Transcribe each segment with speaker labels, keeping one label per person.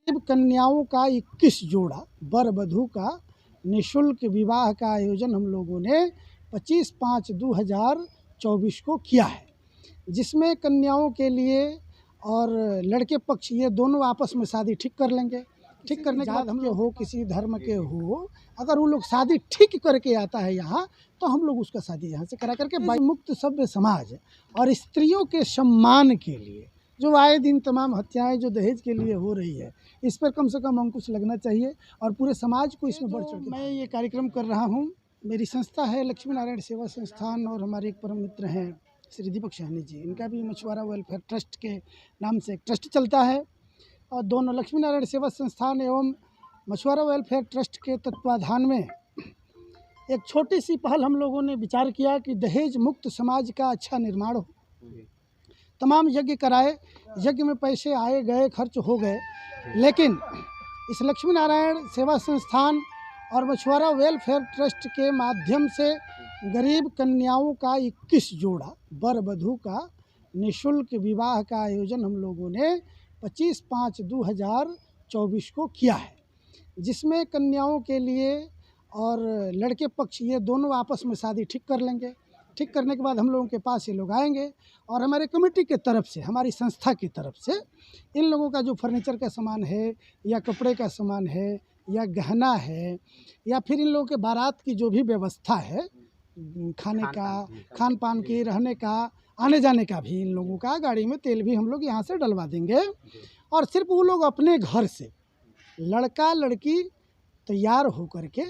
Speaker 1: कन्याओं का 21 जोड़ा वर वधू का निःशुल्क विवाह का आयोजन हम लोगों ने 25/5/2024 को किया है, जिसमें कन्याओं के लिए और लड़के पक्ष ये दोनों आपस में शादी ठीक कर लेंगे। ठीक करने के बाद हम लोग हो किसी धर्म के हो, अगर वो लोग शादी ठीक करके आता है यहाँ, तो हम लोग उसका शादी यहाँ से करा करके मुक्त सभ्य समाज और स्त्रियों के सम्मान के लिए जो आए दिन तमाम हत्याएं जो दहेज के लिए हो रही है, इस पर कम से कम अंकुश लगना चाहिए और पूरे समाज को इसमें बढ़ चढ़ के मैं ये कार्यक्रम कर रहा हूँ। मेरी संस्था है लक्ष्मी नारायण सेवा संस्थान और हमारे एक परम मित्र हैं श्री दीपक सहनी जी, इनका भी मछुआरा वेलफेयर ट्रस्ट के नाम से एक ट्रस्ट चलता है और दोनों लक्ष्मी नारायण सेवा संस्थान एवं मछुआरा वेलफेयर ट्रस्ट के तत्वाधान में एक छोटी सी पहल हम लोगों ने विचार किया कि दहेज मुक्त समाज का अच्छा निर्माण हो। तमाम यज्ञ कराए, यज्ञ में पैसे आए गए खर्च हो गए, लेकिन इस लक्ष्मी नारायण सेवा संस्थान और मछुआरा वेलफेयर ट्रस्ट के माध्यम से गरीब कन्याओं का 21 जोड़ा वर वधू का निःशुल्क विवाह का आयोजन हम लोगों ने 25/5/2024 को किया है, जिसमें कन्याओं के लिए और लड़के पक्ष ये दोनों आपस में शादी ठीक कर लेंगे। ठीक करने के बाद हम लोगों के पास ये लोग आएंगे और हमारे कमेटी के तरफ से, हमारी संस्था की तरफ से इन लोगों का जो फर्नीचर का सामान है या कपड़े का सामान है या गहना है या फिर इन लोगों के बारात की जो भी व्यवस्था है, खाने का, खान पान की, रहने का, आने जाने का भी, इन लोगों का गाड़ी में तेल भी हम लोग यहाँ से डलवा देंगे और सिर्फ वो लोग अपने घर से लड़का लड़की तैयार होकर के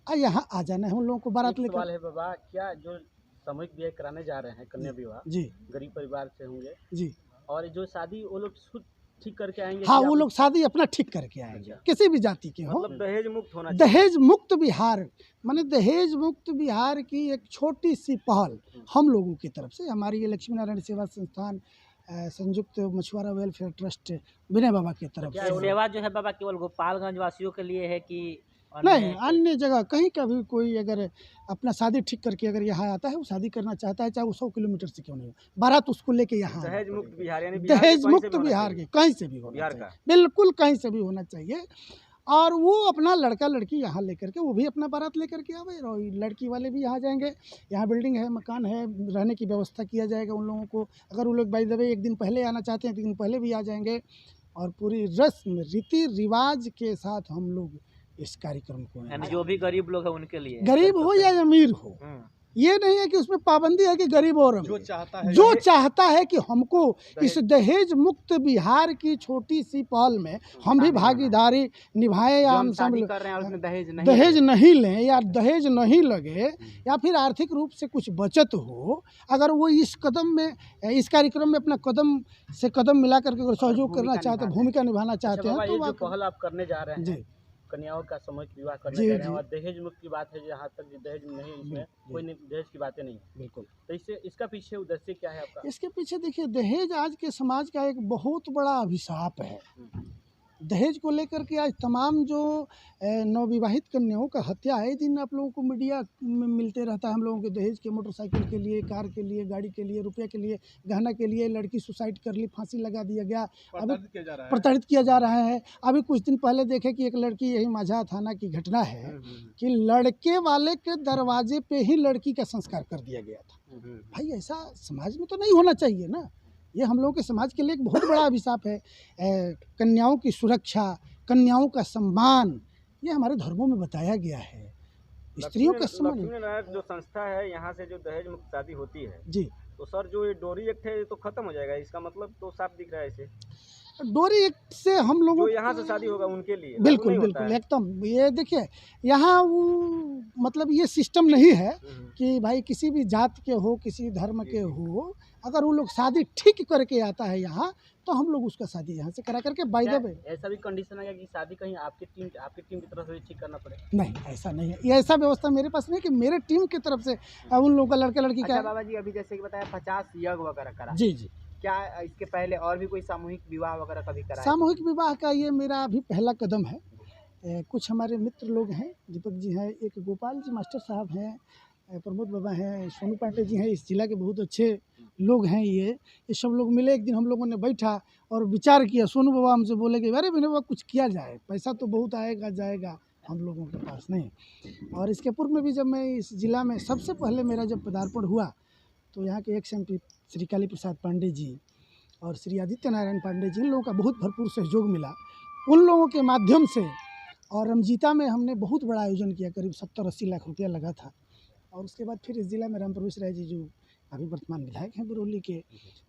Speaker 1: यहाँ आ जाना है। उन लोगों को बारात लेकर।
Speaker 2: सवाल है बाबा, क्या जो सामूहिक विवाह कराने जा रहे हैं कन्या विवाह
Speaker 1: जी
Speaker 2: गरीब परिवार से होंगे
Speaker 1: जी,
Speaker 2: और जो शादी वो लोग खुद ठीक करके आएंगे?
Speaker 1: हाँ, वो लोग शादी अपना ठीक करके आएंगे, किसी भी जाति के हो।
Speaker 2: मतलब दहेज मुक्त होना चाहिए।
Speaker 1: दहेज मुक्त बिहार माने दहेज मुक्त बिहार की एक छोटी सी पहल हम लोगों की तरफ से, हमारी ये लक्ष्मी नारायण सेवा संस्थान संयुक्त मछुआरा वेलफेयर ट्रस्ट विनय बाबा की तरफ
Speaker 3: से। सेवा जो है बाबा केवल गोपालगंज वासियों के लिए है कि
Speaker 1: नहीं, अन्य जगह कहीं का भी कोई अगर अपना शादी ठीक करके अगर यहाँ आता है, वो शादी करना चाहता है, चाहे वो 100 किलोमीटर से क्यों नहीं हो, बारात उसको लेके यहाँ
Speaker 2: दहेज मुक्त बिहार, यानी
Speaker 1: दहेज मुक्त बिहार के कहीं से भी होना चाहिए, बिल्कुल कहीं से भी होना चाहिए। और वो अपना लड़का लड़की यहाँ लेकर के, वो भी अपना बारात लेकर के आवे और लड़की वाले भी यहाँ जाएंगे। यहाँ बिल्डिंग है, मकान है, रहने की व्यवस्था किया जाएगा उन लोगों को। अगर वो लोग बाय द वे एक दिन पहले आना चाहते हैं, 1 दिन पहले भी आ जाएंगे और पूरी रस्म रीति रिवाज के साथ हम लोग इस कार्यक्रम को,
Speaker 3: जो भी गरीब लोग हैं उनके लिए,
Speaker 1: गरीब हो या अमीर हो, ये नहीं है कि उसमें पाबंदी है कि गरीब और अमीर, जो चाहता है कि हमको इस दहेज मुक्त बिहार की छोटी सी पहल में हम भी भागीदारी निभाएं या हम सब दहेज नहीं लें या दहेज नहीं लगे या फिर आर्थिक रूप से कुछ बचत हो, अगर वो इस कदम में, इस कार्यक्रम में अपना कदम से कदम मिला करके अगर सहयोग करना चाहते हैं, भूमिका निभाना चाहते हैं, तो
Speaker 2: जो पहल आप करने जा रहे हैं जी, कन्याओं का सामूहिक विवाह करने जा रहे हैं और दहेज मुक्त की बात है, जहाँ तक दहेज नहीं, इसमें कोई दहेज की बातें नहीं है, बिल्कुल। तो इसका पीछे उद्देश्य क्या है आपका?
Speaker 1: इसके पीछे देखिए, दहेज आज के समाज का एक बहुत बड़ा अभिशाप है। दहेज को लेकर के आज तमाम जो नवविवाहित कन्याओं का हत्या है, दिन आप लोगों को मीडिया में मिलते रहता है। हम लोगों के दहेज के मोटरसाइकिल के लिए, कार के लिए, गाड़ी के लिए, रुपये के लिए, गहना के लिए, लड़की सुसाइड कर ली, फांसी लगा दिया गया, अभी प्रताड़ित किया जा रहा है। अभी कुछ दिन पहले देखे कि एक लड़की, यही माझा थाना की घटना है कि लड़के वाले के दरवाजे पे ही लड़की का संस्कार कर दिया गया था। भाई ऐसा समाज में तो नहीं होना चाहिए ना। ये हम लोगों के समाज के लिए एक बहुत बड़ा अभिशाप है। कन्याओं की सुरक्षा, कन्याओं का सम्मान, ये हमारे धर्मों में बताया गया है। स्त्रियों का सम्मान।
Speaker 2: जो संस्था है, यहाँ से जो दहेज मुक्त शादी होती है
Speaker 1: जी,
Speaker 2: तो सर जो ये डोरी एक्ट है ये तो खत्म हो जाएगा, इसका मतलब तो साफ दिख रहा है इसे।
Speaker 1: डोरी एक्ट से हम लोगों
Speaker 2: जो यहाँ से शादी होगा उनके लिए
Speaker 1: बिल्कुल बिल्कुल एकदम, ये देखिए यहाँ वो मतलब ये सिस्टम नहीं है कि भाई किसी भी जात के हो, किसी धर्म के हो, अगर वो लोग शादी ठीक करके आता है यहाँ, तो हम लोग उसका शादी यहाँ से करा करके बाय द वे।
Speaker 2: ऐसा भी कंडीशन है कि शादी कहीं आपकी टीम की तरफ से ठीक करना पड़े?
Speaker 1: नहीं, ऐसा नहीं है, ये ऐसा व्यवस्था मेरे पास नहीं कि मेरे टीम की तरफ से उन लोगों का लड़के लड़की का।
Speaker 3: बाबा जी अभी जैसे कि बताया 50 यज्ञ वगैरह करा,
Speaker 1: जी जी,
Speaker 3: क्या इसके पहले और भी कोई सामूहिक विवाह वगैरह कभी करा?
Speaker 1: सामूहिक विवाह का ये मेरा अभी पहला कदम है। कुछ हमारे मित्र लोग हैं, दीपक जी हैं, एक गोपाल जी मास्टर साहब हैं, प्रमोद बाबा हैं, सोनू पांडे जी हैं, इस जिला के बहुत अच्छे लोग हैं ये सब लोग मिले। एक दिन हम लोगों ने बैठा और विचार किया। सोनू बाबा हमसे बोले कि अरे विनय बाबा कुछ किया जाए, पैसा तो बहुत आएगा जाएगा, हम लोगों के पास नहीं। और इसके पूर्व में भी जब मैं इस ज़िला में सबसे पहले मेरा जब पदार्पण हुआ तो यहाँ के एक्स MP श्री काली प्रसाद पांडे जी और श्री आदित्य नारायण पांडे जी, इन लोगों का बहुत भरपूर सहयोग मिला। उन लोगों के माध्यम से और रमजीता में हमने बहुत बड़ा आयोजन किया, करीब 70-80 लाख रुपया लगा था। और उसके बाद फिर इस ज़िला में राम प्रवेश राय जी जो अभी वर्तमान विधायक हैं बरौली के,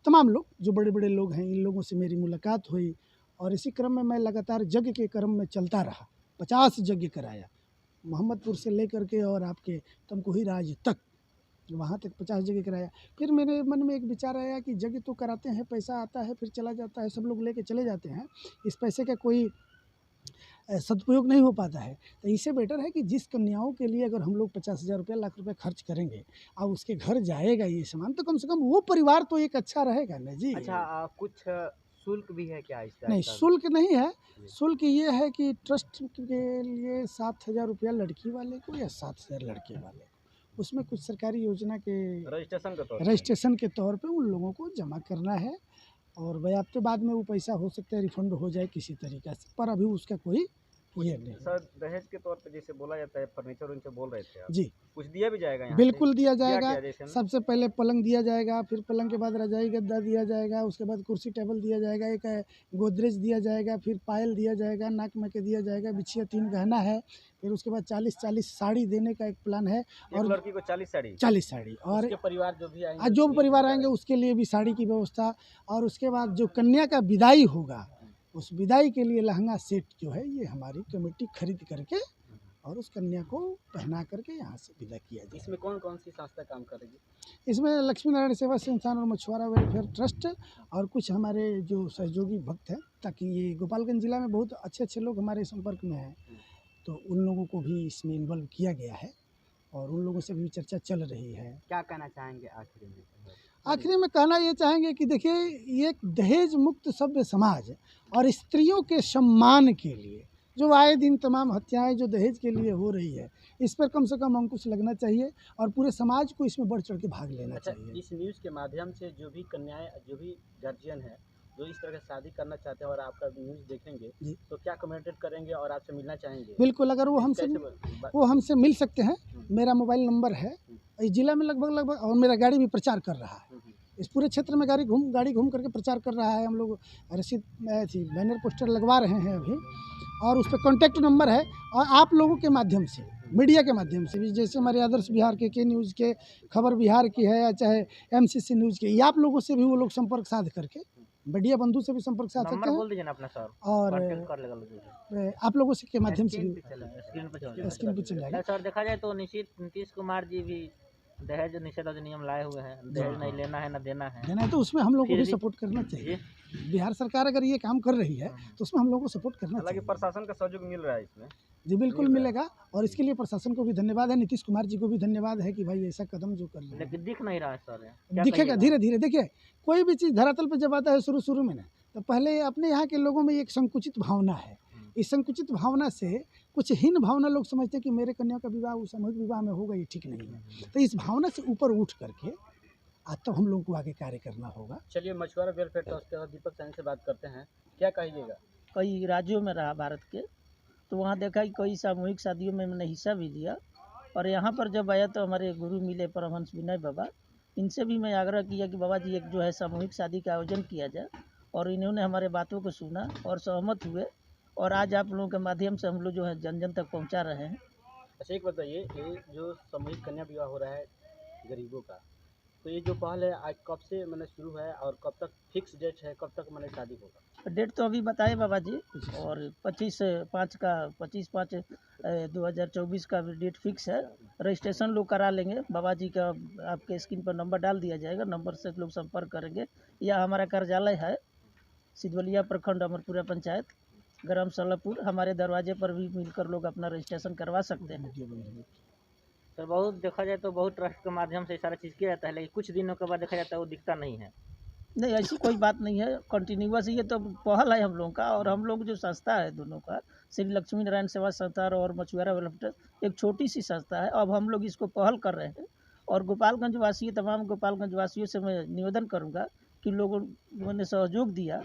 Speaker 1: तमाम लोग जो बड़े बड़े लोग हैं, इन लोगों से मेरी मुलाकात हुई। और इसी क्रम में मैं लगातार यज्ञ के क्रम में चलता रहा। 50 यज्ञ कराया, मोहम्मदपुर से लेकर के और आपके तमकुही राज तक, वहाँ तक 50 यज्ञ कराया। फिर मेरे मन में एक विचार आया कि यज्ञ तो कराते हैं, पैसा आता है फिर चला जाता है, सब लोग लेके चले जाते हैं, इस पैसे का कोई सदुपयोग नहीं हो पाता है। तो इससे बेटर है कि जिस कन्याओं के लिए अगर हम लोग 50,000 रुपया, लाख रुपया खर्च करेंगे और उसके घर जाएगा ये सामान, तो कम से कम वो परिवार तो एक अच्छा रहेगा ना जी।
Speaker 3: अच्छा, कुछ शुल्क भी है क्या इसका?
Speaker 1: नहीं, शुल्क नहीं है। शुल्क ये है कि ट्रस्ट के लिए 7,000 रुपया लड़की वाले को या 7,000 लड़के वाले को, उसमें कुछ सरकारी योजना के रजिस्ट्रेशन के तौर पे उन लोगों को जमा करना है। और व्याप्त बाद में वो पैसा हो सकता है रिफंड हो जाए किसी तरीक़े से, पर अभी उसका कोई ये नहीं।
Speaker 2: सर दहेज के तौर पे जैसे बोला जाता है, फर्नीचर उनसे बोल रहे थे आप,
Speaker 1: जी
Speaker 2: कुछ दिया भी जाएगा यहाँ
Speaker 1: बिल्कुल
Speaker 2: से?
Speaker 1: दिया
Speaker 2: क्या
Speaker 1: जाएगा।
Speaker 2: क्या जैसे में?
Speaker 1: सबसे पहले पलंग दिया जाएगा, फिर पलंग के बाद रजाई गद्दा दिया जाएगा, उसके बाद कुर्सी टेबल दिया जाएगा, एक गोदरेज दिया जाएगा, फिर पायल दिया जाएगा, नाक में के दिया जाएगा, बिछिया 3 गहना है, फिर उसके बाद 40-40 साड़ी देने का एक प्लान है।
Speaker 2: और लड़की को 40 साड़ी?
Speaker 1: 40 साड़ी। और
Speaker 2: उसके परिवार जो भी आएंगे,
Speaker 1: जो परिवार आएंगे उसके लिए भी साड़ी की व्यवस्था। और उसके बाद जो कन्या का विदाई होगा, उस विदाई के लिए लहंगा सेट जो है ये हमारी कमेटी खरीद करके और उस कन्या को पहना करके यहाँ से विदा किया जाए।
Speaker 2: इसमें कौन कौन सी संस्था काम करेगी?
Speaker 1: इसमें लक्ष्मी नारायण सेवा संस्थान और मछुआरा वेलफेयर ट्रस्ट और कुछ हमारे जो सहयोगी भक्त हैं, ताकि ये गोपालगंज जिला में बहुत अच्छे अच्छे लोग हमारे संपर्क में हैं, तो उन लोगों को भी इसमें इन्वॉल्व किया गया है और उन लोगों से भी चर्चा चल रही है।
Speaker 3: क्या कहना चाहेंगे आखिरी में?
Speaker 1: आखिरी में कहना ये चाहेंगे कि देखिए, ये दहेज मुक्त सभ्य समाज और स्त्रियों के सम्मान के लिए जो आए दिन तमाम हत्याएं जो दहेज के लिए हो रही है, इस पर कम से कम अंकुश लगना चाहिए और पूरे समाज को इसमें बढ़ चढ़ के भाग लेना चाहिए।
Speaker 2: इस न्यूज़ के माध्यम से जो भी कन्याएं, जो भी गार्जियन है जो इस तरह की शादी करना चाहते हैं और आपका न्यूज़ देखेंगे तो क्या कमेंटेड करेंगे और आपसे मिलना चाहेंगे?
Speaker 1: बिल्कुल, अगर वो हमसे मिल सकते हैं। मेरा मोबाइल नंबर है, इस जिला में लगभग और मेरा गाड़ी भी प्रचार कर रहा है, इस पूरे क्षेत्र में गाड़ी घूम करके प्रचार कर रहा है। हम लोग रसीद बैनर पोस्टर लगवा रहे हैं अभी, और उस पर कॉन्टैक्ट नंबर है। और आप लोगों के माध्यम से, मीडिया के माध्यम से भी, जैसे हमारे आदर्श बिहार के न्यूज़ के, खबर बिहार की है या चाहे MCC न्यूज़ के, या आप लोगों से भी वो लोग संपर्क साध करके, मीडिया बंधु से भी संपर्क साध सकते हैं।
Speaker 3: बोल दीजिए ना अपना सर,
Speaker 1: और आप लोगों से के माध्यम से भी
Speaker 3: स्क्रीन पे
Speaker 1: चल जाएगा।
Speaker 3: सर, देखा जाए तो नीतीश कुमार जी भी दहेज निषेध अधिनियम लाए हुए हैं, दहेज नहीं लेना है, ना देना है,
Speaker 1: तो उसमें हम लोग को भी सपोर्ट करना चाहिए। बिहार सरकार अगर ये काम कर रही है तो उसमें हम लोग को सपोर्ट करना चाहिए।
Speaker 2: हालांकि प्रशासन का सहयोग मिल रहा है इसमें।
Speaker 1: जी बिल्कुल मिलेगा, और इसके लिए प्रशासन को भी धन्यवाद है, नीतीश कुमार जी को भी धन्यवाद है कि भाई ऐसा कदम जो कर रहे हैं।
Speaker 3: लेकिन दिख नहीं रहा है सर,
Speaker 1: दिखेगा धीरे धीरे। देखिए, कोई भी चीज़ धरातल पर जब आता है शुरू में ना, तो पहले अपने यहाँ के लोगों में एक संकुचित भावना है। इस संकुचित भावना से कुछ हीन भावना लोग समझते हैं कि मेरे कन्या का विवाह सामूहिक विवाह में होगा, ये ठीक नहीं है। तो इस भावना से ऊपर उठ करके आज तो हम लोग को आगे कार्य करना होगा।
Speaker 2: चलिए, मछुआरा वेलफेयर ट्रस्ट के दीपक सैनी से बात करते हैं, क्या कहिएगा?
Speaker 4: कई राज्यों में रहा भारत के, तो वहाँ देखा कि कई सामूहिक शादियों में मैंने हिस्सा भी लिया, और यहाँ पर जब आया तो हमारे गुरु मिले परमहंस विनय बाबा, इनसे भी मैं आग्रह किया कि बाबा जी एक जो है सामूहिक शादी का आयोजन किया जाए, और इन्होंने हमारे बातों को सुना और सहमत हुए, और आज आप लोगों के माध्यम से हम लोग जो है जन जन तक पहुँचा रहे हैं।
Speaker 2: अच्छा, एक बताइए, ये जो सामूहिक कन्या विवाह हो रहा है गरीबों का, तो ये जो पहल है आज कब से मैंने शुरू है और कब तक फिक्स डेट है, कब तक मैंने शादी होगा?
Speaker 4: डेट तो अभी बताए बाबा जी, और 25/5/2024 का डेट फिक्स है। रजिस्ट्रेशन लोग करा लेंगे, बाबा जी का आपके स्क्रीन पर नंबर डाल दिया जाएगा, नंबर से लोग संपर्क करेंगे, या हमारा कार्यालय है सिद्धवलिया प्रखंड अमरपुरा पंचायत ग्राम सलापुर, हमारे दरवाजे पर भी मिलकर लोग अपना रजिस्ट्रेशन करवा सकते हैं।
Speaker 3: सर, बहुत देखा जाए तो बहुत ट्रस्ट के माध्यम से सारा चीज़ किया जाता है, लेकिन कुछ दिनों के बाद देखा जाता है वो दिखता नहीं है।
Speaker 4: नहीं, ऐसी कोई बात नहीं है, कंटिन्यूअस ये तो पहल है हम लोगों का। और हम लोग जो संस्था है दोनों का, श्री लक्ष्मी नारायण सेवा संस्था और मछुआरा वेलफेयर, एक छोटी सी संस्था है। अब हम लोग इसको पहल कर रहे हैं और गोपालगंज वासी, तमाम गोपालगंज वासियों से मैं निवेदन करूँगा कि लोगों ने सहयोग दिया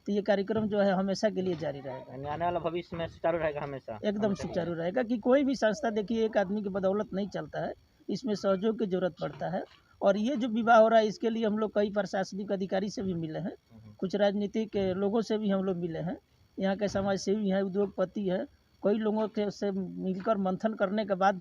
Speaker 4: तो ये कार्यक्रम जो है हमेशा के लिए जारी रहेगा,
Speaker 3: यानी आने वाला भविष्य में सुचारू रहेगा हमेशा।
Speaker 4: एकदम सुचारू रहेगा। कि कोई भी संस्था देखिए एक आदमी की बदौलत नहीं चलता है, इसमें सहयोग की जरूरत पड़ता है। और ये जो विवाह हो रहा है इसके लिए हम लोग कई प्रशासनिक अधिकारी से भी मिले हैं, कुछ राजनीतिक लोगों से भी हम लोग मिले हैं, यहाँ के समाज सेवी हैं, उद्योगपति हैं, कई लोगों के से मिलकर मंथन करने के बाद